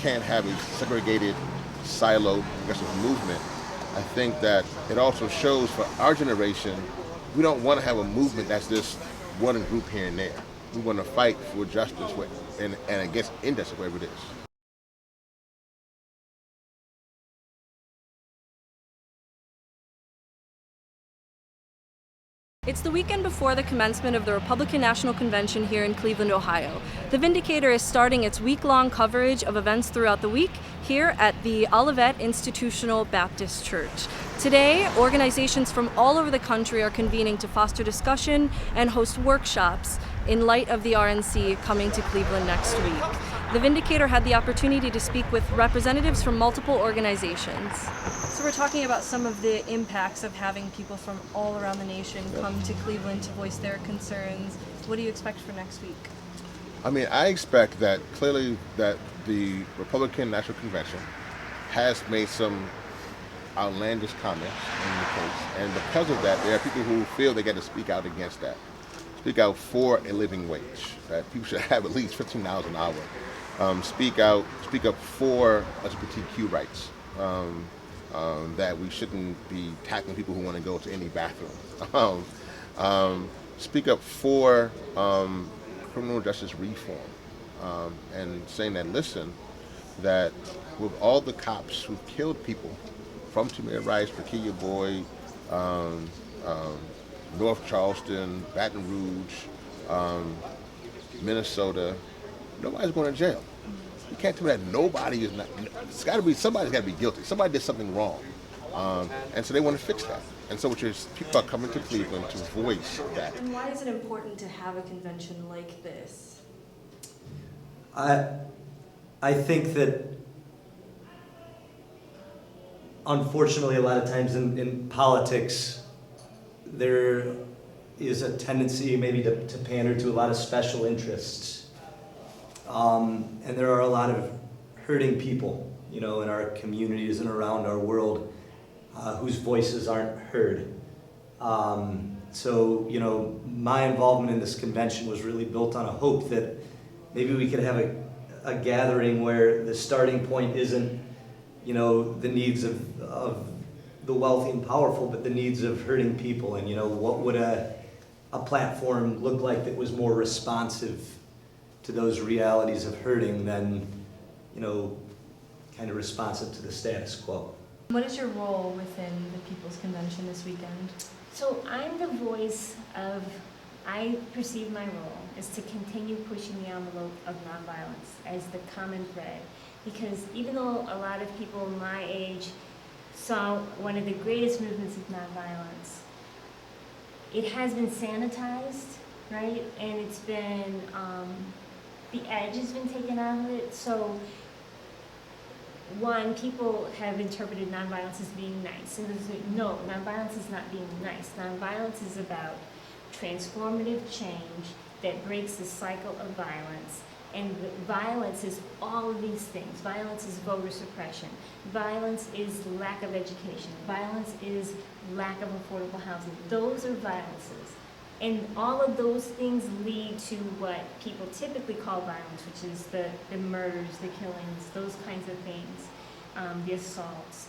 can't have a segregated, siloed progressive movement. I think that it also shows for our generation, we don't want to have a movement that's just one group here and there. We want to fight for justice and against injustice wherever it is. It's the weekend before the commencement of the Republican National Convention here in Cleveland, Ohio. The Vindicator is starting its week-long coverage of events throughout the week here at the Olivet Institutional Baptist Church. Today, organizations from all over the country are convening to foster discussion and host workshops in light of the RNC coming to Cleveland next week. The Vindicator had the opportunity to speak with representatives from multiple organizations. So we're talking about some of the impacts of having people from all around the nation come to Cleveland to voice their concerns. What do you expect for next week? I mean, I expect that clearly that the Republican National Convention has made some outlandish comments in the case, and because of that, there are people who feel they got to speak out against that, speak out for a living wage, that people should have at least $15 an hour, speak up for LGBTQ rights, that we shouldn't be tackling people who want to go to any bathroom, speak up for criminal justice reform, and saying that, listen, that with all the cops who've killed people, from Tamir Rice, Pakia Boyd, North Charleston, Baton Rouge, Minnesota, nobody's going to jail. You can't tell me that nobody is not. It's got to be, somebody's got to be guilty. Somebody did something wrong, and so they want to fix that. And so people are coming to Cleveland to voice that. And why is it important to have a convention like this? I think that unfortunately a lot of times in politics there is a tendency maybe to pander to a lot of special interests. And there are a lot of hurting people, in our communities and around our world whose voices aren't heard. So, my involvement in this convention was really built on a hope that maybe we could have a gathering where the starting point isn't, the needs of the wealthy and powerful, but the needs of hurting people. And, what would a platform look like that was more responsive to those realities of hurting than, kind of responsive to the status quo. What is your role within the People's Convention this weekend? So I'm the voice of, I perceive my role is to continue pushing the envelope of nonviolence as the common thread. Because even though a lot of people my age saw one of the greatest movements of nonviolence, it has been sanitized, right? And it's been, the edge has been taken out of it. So one, people have interpreted nonviolence as being nice. And no, nonviolence is not being nice. Nonviolence is about transformative change that breaks the cycle of violence. And violence is all of these things. Violence is voter suppression. Violence is lack of education. Violence is lack of affordable housing. Those are violences. And all of those things lead to what people typically call violence, which is the murders, the killings, those kinds of things, the assaults.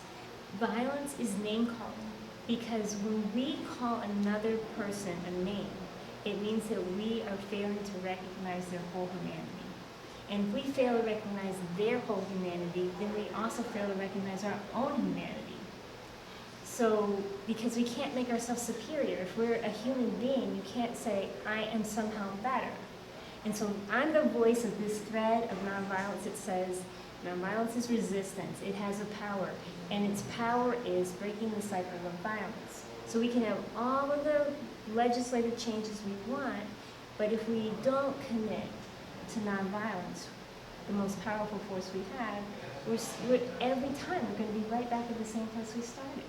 Violence is name calling, because when we call another person a name, it means that we are failing to recognize their whole humanity. And if we fail to recognize their whole humanity, then we also fail to recognize our own humanity. So, because we can't make ourselves superior. If we're a human being, you can't say, I am somehow better. And so I'm the voice of this thread of nonviolence that says, nonviolence is resistance. It has a power. And its power is breaking the cycle of violence. So we can have all of the legislative changes we want, but if we don't commit to nonviolence, the most powerful force we have, every time we're going to be right back at the same place we started.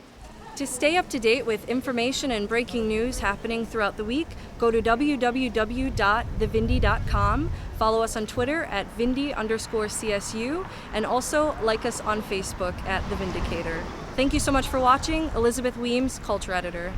To stay up to date with information and breaking news happening throughout the week, go to www.thevindy.com, follow us on Twitter at Vindy_CSU, and also like us on Facebook at The Vindicator. Thank you so much for watching. Elisabeth Weems, Culture Editor.